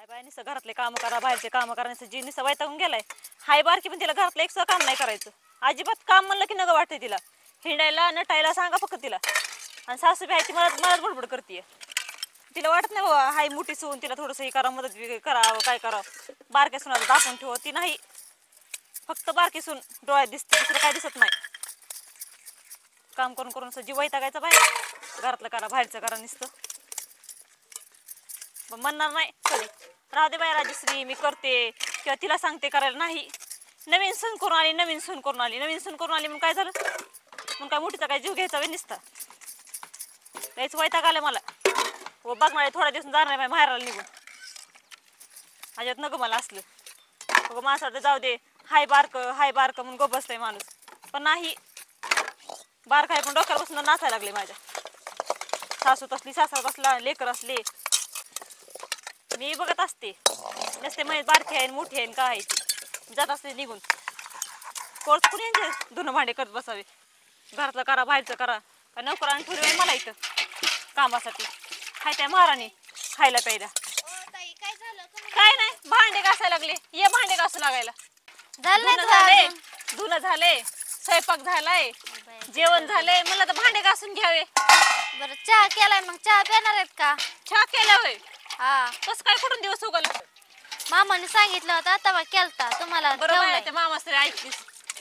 काय बाय निसं घरातले काम करा बाहेरचे काम करायचं जी निसं वैतागून गेलाय. हाय बारकी पण तिला घरातलं एक काम नाही करायचं. अजिबात काम म्हणलं की नगं वाटतंय तिला. हिंडायला नटायला सांगा फक्त तिला. आणि सासूबाई आहे ती मलाच बडबड करते. तिला वाटत नाही बाबा हाय मोठी सून तिला थोडंसं हे करा मदत करावं काय करावं. बारक्या सुनाला दाखवून ठेव ती नाही. फक्त बारकी सून डोळ्यात दिसते दुसरं काय दिसत नाही. काम करून करून जीव वैतागायचा बाहेर. घरातलं करा बाहेरचं करा नुसतं. म्हणणार नाही कधी राहू दे बाई राजश्री मी करते किंवा तिला सांगते करायला नाही. नवीन सून करून आली नवीन सून करून आली नवीन सून करून आली मग काय झालं. मग काय मोठीचा काय जीव घ्यायचा वे नुसता. काहीच वैताग आलं मला. व बघ मला थोड्या दिवस जाणार नाही बाहेरला निघून. अजिबात नको मला असलं. बघ माणसाला जाऊ दे हाय बारक म्हणून गो बसलाय माणूस. पण नाही बारक आहे पण डोक्यावर बसून नाचायला लागले माझ्या. सासू तसली सासरा तसला लेकर असले. मी बघत असते नसते म्हणजे बारकी आहे मोठी आहे काय आहे जात असते निघून. कोर्स कुणी यांचे धुणं भांडे करत बसावे. घरातलं करा बाहेरचं करा का नोकराने ठेवली मला इथं कामासाठी. हाय त्या महाराणी खायला प्यायला. काय नाही भांडे घासायला लागले. ये भांडे घासू लागायला. झाले धुणं झाले स्वयंपाक झालाय जेवण झालंय मला तर भांडे घासून घ्यावे. बरं चहा केलाय मग चहा पिणार आहेत का? चहा केला होय. हा कसं काय कुठून दिवस उगल. मामाने सांगितलं होतं तेव्हा केलता तुम्हाला. बरोबर ते मामा तरी ऐकतीस.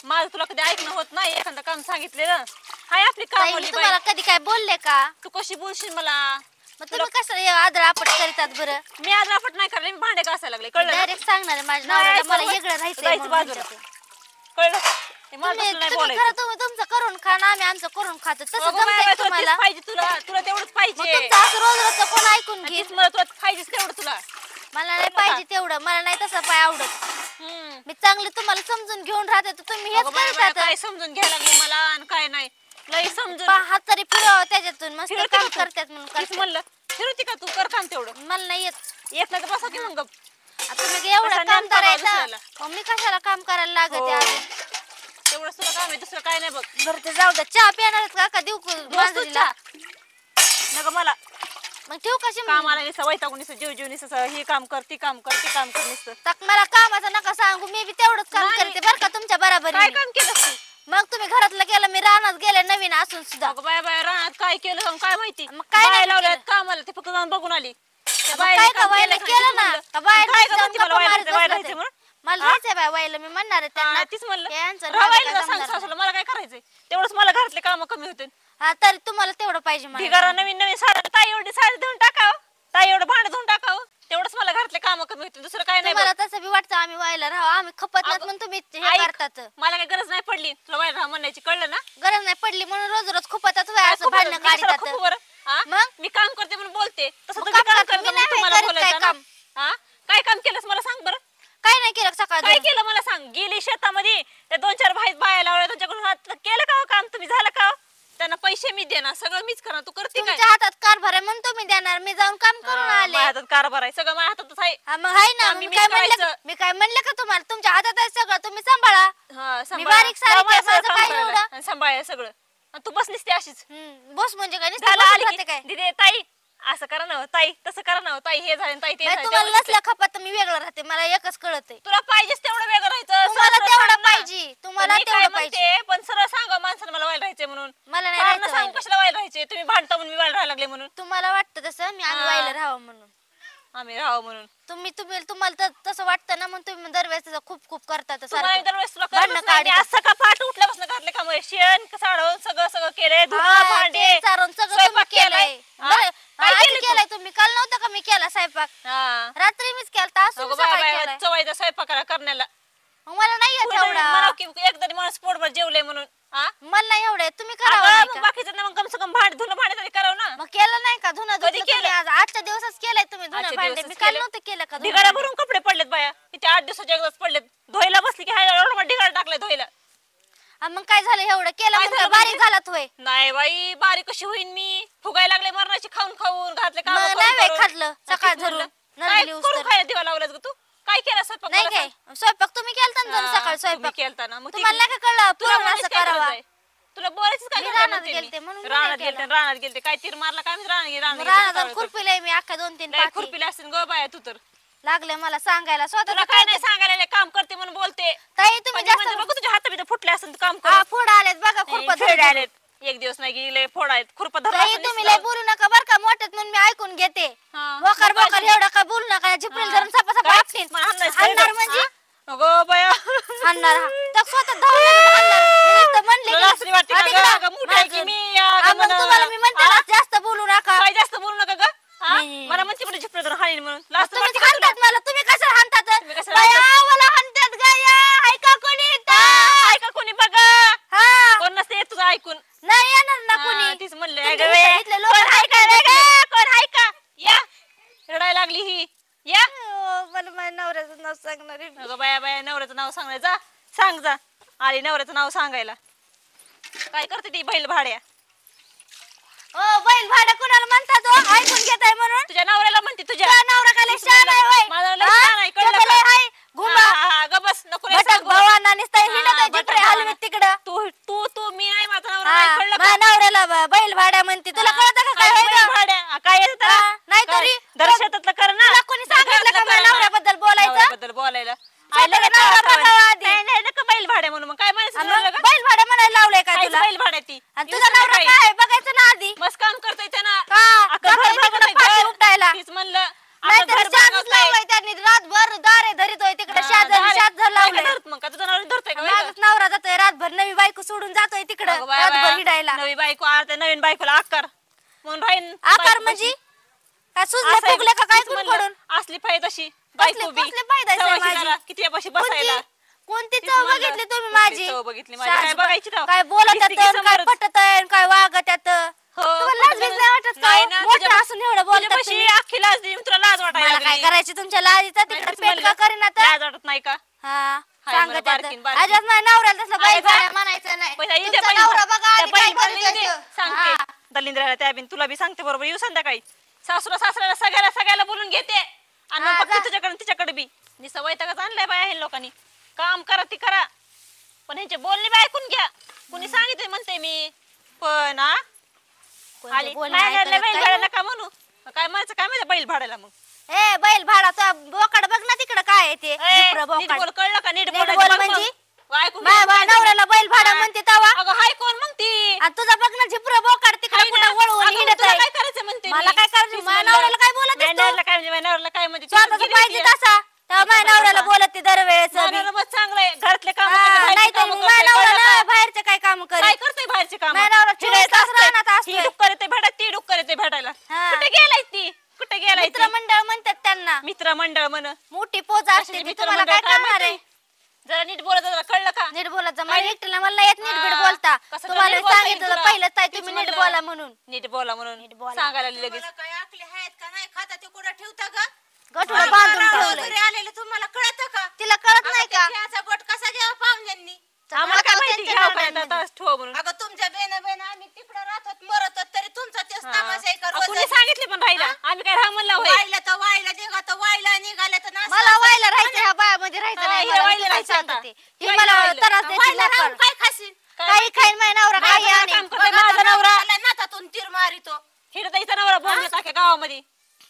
माझं तुला कधी ऐकणं होत नाही. एखादं काम सांगितलेलं हाय आपली काम तुम्हाला कधी काय बोलले का? तू कशी बोलशील मला. मग तुम्ही कसं आदरापट करीतात बरं? मी आदरापट नाही करले मी भांडे घासायला लागले कळलं. डायरेक्ट सांगणार माझ्या नवऱ्याला मला वेगळं राहायचं बाजूला कळलं का. तुम्ही तुमचं करून खा ना आम्ही आमचं करून खातो तसं जमतंय तुम्हाला. पाहिजे तुला तुला तेवढंच पाहिजे. रोज कोण ऐकून घे मला तुला पाहिजेच तेवढं तुला. मला नाही पाहिजे तेवढं मला नाही तसं पाय आवडत. मी चांगले तुम्हाला समजून घेऊन राहते तर तुम्ही हेच करतात. काय समजून घ्यायला लागली मला आणि काय नाही लई समजून हात तरी फिरवा त्याच्यातून मस्त काम करतात म्हणून म्हणलं फिरवती का तू कर काम तेवढं. मला नाही येत नाही तर बसा की मग तुम्ही एवढं काम करायचं मग मी कशाला काम करायला लागते अजून. तेवढं तुला काम आहे दुसरं काय नाही बघ. बरं ते जाऊ द्या चहा पिणार का देऊ नका मला मग ठेवू कशी कामाला निसं वैतागून निसं जीव निसं हे काम कर ती काम कर ती काम कर निसं. मला कामाचं नका सांगू मी बी तेवढंच काम करते बरं का तुमच्या बरोबर. काय काम केलं तू. मग तुम्ही घरातलं केलं मी रानात गेले नवीन असून सुद्धा. बाय बाय रानात काय केलं काय माहिती. मग काय लावलं कामाला ते फक्त जाऊन बघून आली. काय का व्हायला केलं ना का बाहेर मला राहायचंय बाय व्हायला मी म्हणणार त्यांना तीच म्हणलं मला काय करायचंय तेवढंच मला घरातले काम कमी होते. हा तर तुम्हाला तेवढं पाहिजे ढिगारा नवीन नवीन साडी ताई एवढी साडी धुवून टाकावं ताई एवढं भांड धुवून टाकावं तेवढंच मला घरातले काम कमी होते दुसरं काय नाही. मला तसं बी वाटतं आम्ही व्हायला राहावं आम्ही खपत नाही म्हणून तुम्ही हे करतात. मला काही गरज नाही पडली तुला व्हायला राहा म्हणायची कळलं ना. गरज नाही पडली म्हणून रोज रोज खपतात असं भांडणं काढतात. मग मी काम करते म्हणून बोलते तसं तुम्ही काम काम करते, मी नाही करते तुम्हाला करत बोलायचं काय ना. काय काम केलंस मला सांग बरं. काय नाही केलं सकाळ काय केलं मला सांग. गेली शेतामध्ये त्या 2-4 बाया लावल्या तुमच्याकडून हात केलं का काम तुम्ही झालं का. त्यांना पैसे मी देणार सगळं मीच करणार तू करते काय. तुमच्या हातात कारभार आहे म्हणून तुम्ही देणार मी जाऊन काम करून आले. माझ्या हातात कारभार आहे सगळं माझ्या हातातच आहे. मग आहे ना मी काय म्हणलं का तुम्हाला तुमच्या हातात आहे सगळं तुम्ही सांभाळा. मी बारीक सारीक सांभाळ सगळं तू बसलीस ती अशीच. बस म्हणजे काय दिदे ताई असं करा ना ताई तसं करा ना ताई हे झालं ताई ते झालं. तुम्हाला नसल्या खपात मी वेगळं राहते मला एकच कळत तुला पाहिजेच तेवढं वेगळं राहायचं. तुम्हाला तेवढं पाहिजे तुम्हाला तेवढं पाहिजे पण सरळ सांगा माणसाला मला व्हायला राहायचे म्हणून. मला नाही सांग कशाला व्हायला राहायचे तुम्ही भांडता म्हणून मी व्हायला राहायला लागले म्हणून. तुम्हाला वाटतं तसं मी आम्ही व्हायला राहावं म्हणून आम्ही राहावं म्हणून. तुम्हाला तसं वाटतं ना म्हणून तुम्ही दरवेळेस खूप करतात. असं का पाठ उठल्यापासून घातले का शेण साडवून सगळं केलंय भांडे सगळं केलंय. केलंय तुम्ही काल नव्हतं का मी केला स्वयंपाक रात्री मीच केलता चवायचा स्वयंपाक करण्याला. मला नाही येत एवढा एकदा माणूस पोटभर जेवलंय म्हणून मला नाही एवढे तुम्ही करा बाकीचं मग कम से कम धुणं भांडे तरी करावं ना. मग केलं नाही का धुणं कधी केलं आजच्या दिवसच केलंय तुम्ही धुणं भांडे मी काल नव्हतं केलं का. ढिगारा भरून कपडे पडलेत बाया किती 8 दिवसाचे एकदाच पडलेत धुवायला बसली की एवढा ढिगारा टाकलाय धुवायला. मग काय झालं एवढं केलं बारीक झालात होय. नाही बाई बारीक कशी होईन मी फुगायला लागले मरणाची खाऊन खाऊन घातले काम खाल्लं सकाळ धरून खायला दिवा लावलास ग तू. काय केलं स्वयंपाक नाही काय स्वयंपाक तुम्ही केलता ना सकाळी स्वयंपाक केलता ना मग तुम्हाला नाही कळलं तुला असं करावा. तुला बोलायचं काय रानात गेलते म्हणून रानात गेलते काय तीर मारला काय रानात खुरपीला मी अख्खा 2-3 खुरपीला असेल ग बाया तू तर लागले मला सांगायला स्वतः तुला काय नाही सांगायला काम करते म्हणून बोलते ताई तुम्ही जास्त बघ तुझ्या हाताबित फुटले असं काम हा कर फोड आलेत बघा खुरपा फेड आलेत एक दिवस नाही गेले फोड आहेत खुरपा ताई तुम्ही लय बोलू नका बर का मोठ्यात म्हणून मी ऐकून घेते वकार बकार एवढा काय बोलू नका झिपरेल धरून सपा सपा आपटीन हाणणार म्हणजे अगो बाया हाणणार तर स्वतः धावणार म्हणले लासरी वाटते का गं? अगं मोठी आहे की मी अगं मग तुम्हाला मी म्हणते ना जास्त बोलू नका काय जास्त बोलू नका ग मला म्हणते कुठे झिपरे धरून हाणीन म्हणून लास्ट तुम्ही हाणतात मला तुम्ही कसं हाणतात कशाला बाया मला हाणतात गाया ऐका कोणी हाय का कोणी बघा हा कोण नसते येत तुझं ऐकून नाही येणार ना कोणी तीच म्हणले तुमच्या पेक्षा इथले लोक कोण ऐका रे ग? कोण ऐका या रडायला लागली ही या मला माझ्या नवऱ्याचं नाव सांगणार आहे. अगं बाया बाया नवऱ्याचं नाव सांगाय जा सांग जा आली नवऱ्याचं नाव सांगायला काय करते ती बैल भाड्या ओ बैल भाडं कोणाला म्हणतात ओ ऐकून घेताय म्हणून तुझ्या नवऱ्याला म्हणते तुझ्या नवरा काय शान आहे होय माझा लय शहाणा आहे, कळलं का? हाय घुमा ग बस नको रे भटक सांगू. भावांना निस्ताय हा, हिंडत आहे भटक जिकडे हलवीत भावांना. तिकडं तू मी नाही माझा नवरा नाही, कळलं का? माझ्या नवऱ्याला बैल भाड्या म्हणते तुला कळतं का काय काय होय बैल गं? भाड्या काय येतं हा, त्याला? नाहीतरी काय? दर्शनातलं कर ना तुला कोणी सांगितलं का माझ्या नवऱ्याबद्दल बोलायचं नवऱ्याबद्दल बोलायला स्वतःचा आईला नवरा काय बघावा आधी. नाही नाही नका बैल भाड्या म्हणून मग काय म्हणायचं मग नवऱ्याला ग? बैल भाड्या म्हणायला लावलंय का काहीच तुला बैल भाड्या ती आणि तुझा नवरा काय आहे? बघायचं ना आधी मस्त काम करतोय त्यानं का? अख्खं घर जातोय भागवतोय, तिकडं फाशी घर. उपटायला. तीच म्हणलं अख्खं नाहीतर घर शाजच भागवतोय. लावलंय त्यांनी रातभर दारे धरितोय तिकडे शाज काय लावलंय धरत मग का तुझा नवरा धरतोय का माझाच नवरा जातोय रातभर नवी बायको सोडून जातोय तिकडं अगं बाया, रातभर बाया. हिडायला नवी बायको आता नवीन बायकोला आकार म्हणून राहीन आकार बायको म्हणजे कशी. काय सुजले असं आहे, फुगले का काय तीच म्हणलं, पडून असली पाहिजे तशी बायको बी कसली पाहिजे असेल सवाशी माझी? जरा, किती यापाशी बसायला कोणती तीच चव म्हणलं, बघितली तुम्ही कुठली माझी चव बघितली माझी? काय बघायची तेव्हा? काय बोलत दिसती की काय समोरच. पटत काय वागत त्यात हो, तुम्हाला लाज बीज नाही वाटत का? नाही ना, मोठं तुझ्या- असून एवढं बोलतात तुझ्यापाशी तुम्ही. अख्खी लाज देऊन तुला लाज वाटायला मला काय लागली. करायची तुमच्या लाजीचा नाही, तिकडे तीच पेट का म्हणलं, करीन आता लाज वाटत नाही का हा हाय सांगत मला बारकीन, बारकीन. अजाच माझ्या नवऱ्याला तसलं आहे बैल का? भाड्या म्हणायचं नाही पहिला येऊ दे तुमचा बैल नवरा भा- बघा त्या आधी काय बैल भाड्याला येऊ करीत दे. असतो. सांगते हा. दलिंद्राला त्या बिन तुला बी सांगते बरोबर येऊ संध्याकाळी सासूला सासऱ्याला सगळ्याला बोलून घेते आणि हा, मग बघते जा. तुझ्याकडे तिच्याकडे बी निसं वैतागच आणलंय बाया हे लोकांनी काम करा ती करा पण ह्यांचे बोलणे बी ऐकून घ्या कुणी सांगितले म्हणते मी पण हा कोणते आली बोलणं माझ्या ऐकलं बैल काय? भाड्याला का म्हणू काय म्हणायचं काय माहिती बैल भाड्याला मग ए बैल भाडाचा बोकाड बघ ना तिकडं काय आहे ते ए, झिपरं नीट बोकाड बोल कळलं का नीट नीट बोलायचं बोल बघ मग. म्हणजे? ऐकून माझ्या घे. नवऱ्याला बैल भाडा हा. म्हणते तवा अगं हाय कोण मग ती आणि तुझा बघ ना झिपरं बोकाड तिकडे हाय ना? कुठं वळवून अगं, हिंडत तुला आहे काय करायचं म्हणते मला मी? काय करायचं तीच माझ्या म्हणलं. नवऱ्याला काय बोलत माझ्या आहेस तू? नवऱ्याला काय म्हणजे माझ्या नवऱ्याला काय म्हणजे स्वतःच पाहिजे तसा तेव्हा माझ्या नवऱ्याला बोलत ती दरवेळेस नवऱ्याला बस चांगलंय घरातले काम नाही तर माझ्या नवऱ्याला बाहेरचे काय काम काय करे करते बाहेरचे काम माझ्या नवरा चिडायचा असतो, रानात असतोय. ही डुक्कर येते भेटायला ती डुक्कर येते भेटायला हा. कुठे गेलाय ती कुठे गेलाय ती? मित्रमंडळ म्हणतात त्यांना मित्रमंडळ म्हण मोठी पोच असते ती तुम्हाला काय करणार आहे जरा नीट बोलत जरा कळलं का नीट बोलायचं मला एकटीला मला येत नीट बीट बोलता कसं तुम्हाला नीट बोलता येईल सांगितलं तुला? पहिलं ताई तीच तुम्ही नीट म्हणलं. बोला म्हणून नीट बोला म्हणून नीट बोला. सांगायला लगेच तुम्हाला काय आकली आहेत का नाही खाता ते कुठं ठेवता का गठुडं बांधून घरी ठेवलंय आलेले तुम्हाला कळतं का तिला कळत नाही का त्याचा गोट कसा घ्यावा पाहुण्यांनी आम्हाला काय माहिती त्यांच्या घ्यावं काय नादामध्ये. आता ठेव म्हणून अगं तुमच्या बेन आम्ही तिकडं राहतो मरत आहोत, तरी तुमचा तेच तमाशा आहे का हा. कुणी रोज सांगितले पण राहिला आम्ही काय राहा म्हणला होय वाईला तर वाईला निघा तर वाईला निघाले तर नास- मला व्हायला राहायचं ह्या बायामध्ये राहायचं हा, नाही हिला मला व्हायला मी राहायचं सांगते. आता. ही व्हायला मला व्हायला. त्रास देते वाईला नोकर. राहून काय खाशील काही खाईन माझ्या नवरा काही माझं आणि काम करतोय माझा नवरा नातातून तीर मारितो हिरता इथं नवरा बोंबला टाके गावामध्ये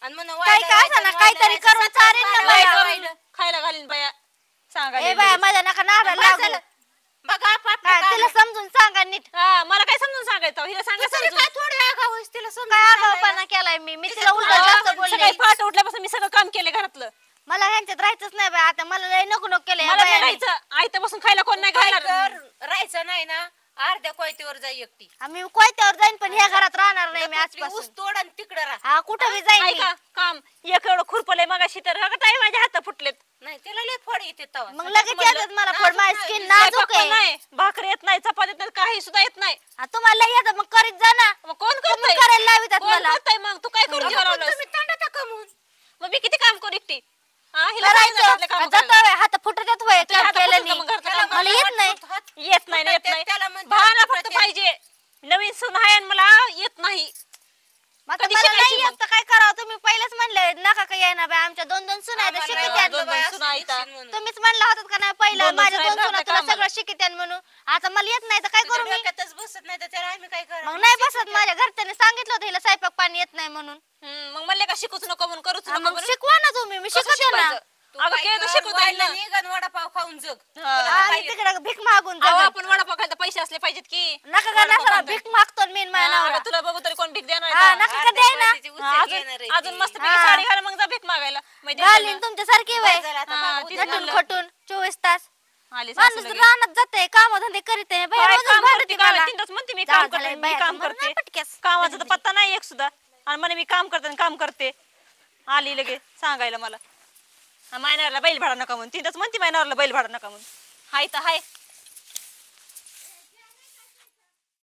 आणि म्हणून काही वाईला का असं ना राहायचं, काहीतरी वाईला करून राहायचं, चालेल ना वाईला मला. राहायचं. खायला घालीन बाया ए सांगा बाया माझ्या नका नादा लागू झालं? बघा आपापलं काय काय तिला समजून सांगा नीट हा मला काय समजून सांगायचं हिला सांगा तरी समजून काय थोडी आगाऊ आहेस तिला समजून काय सांगायला? आगाऊपणा केलाय मी तिला उलट हा, जास्त बोलले सकाळी पहाटे उठल्यापासून मी सगळं काम केलं घरातलं मला ह्यांच्यात राहायचंच नाही बाय आता मला लय नको नको केलंय या मला नाही बायांनी. राहायचं आयतं बसून खायला कोण नाही काय घालणार कर राहायचं नाही ना अर्ध्या कोयतीवर जाई एकटी आम्ही कोयत्यावर जाईन पण ह्या घरात राहणार नाही मी ऊस आजपासून तोड आणि तिकडं राहा हा कुठं बी जाईन मी. ऐका काम एक एवढं खुरपलंय मगाशी तर अगं ताई माझ्या हात फुटलेत नाही तिला लय फोड येते तवा मग लगेच येतात मला फोड माझी स्किन नाजूक स्वयंपाक पण आहे नाही भाकर येत नाही चपाती येत नाही काही सुद्धा येत नाही हा, तुम्हाला लय येतं मग करीत जा ना मग कोण तुम्ही करतोय करायला लावितात कोण मला करतोय मग तू काय करून अगं, जेवायला पण लावलंस? तुम्ही तांडता कमवून मग मी किती काम करू एकटी हा, हिला सांगितलं घरातले कामं करायचं करायला. जातो हात फुटत होय तुझ्या काम हातात केलं फुटतं मग नाही घरचं काम मला येत नाही येत नाही ना, येत नाही त्याला म्हणतात भावना फक्त प्रत्येक- पाहिजे नवीन सून आहे आणि मला येत नाही मग आता कधी मला शिकायची नाही मग? येत तर काय करावं तुम्ही पहिलेच म्हणले नका काय येणार बाय आमच्या दोन दोन सुना आहेत आम्हाला शिकत दोन- आहेत. दोन बाया दोन सुना आता तुम्हीच म्हणला होतात का नाही पहिलं दोन माझ्या दुसऱ्या दोन सुना तुला कामाला. सगळं शिकत्यान म्हणून आता मला येत नाही तर काय करू मी डोक्यातच बसत नाही तर त्याला आम्ही काय करा मग नाही बसत माझ्या घरच्यांनी सांगितलं होतं हिला स्वयंपाक पाणी येत नाही म्हणून मग म्हणले का शिकूच नको म्हणून करूच नको मग म्हणून शिकवा ना तुम्ही मी शिकवते ना अगं केलं तर शिकवता येईल ना. निघन वडापाव खाऊन जग आणि तिकडे भीक मागून अहो, जगन. आपण वडापाव खायला पैसे असले पाहिजेत की नका का नसला भीक मागतो मी माझ्या हा, नवरा अगं, तुला बघू तरी कोण भीक देणार हा आहे का? नका का द्याय ना हा, अजून मस्त साडी घाल मग जा भीक मागायला म्हणजे घालीन तुमच्यासारखी वय हा, तिथे नटून म्हणलं. खटून 24 तास आली माणूस सासू लगेच. रानात जाते काम धंदे करीत काय काम करते काय? तिथंच म्हणते मी काम करते मी काम करते पटकेस कामाचा तर पत्ता नाही एक सुद्धा आणि म्हणे मी काम करते आणि काम करते आली लगे सांगायला मला मायनारला बैल भाडा नका म्हणून तिथंच म्हणते मायनारला बैल भाडा नका म्हणून हाय तर हाय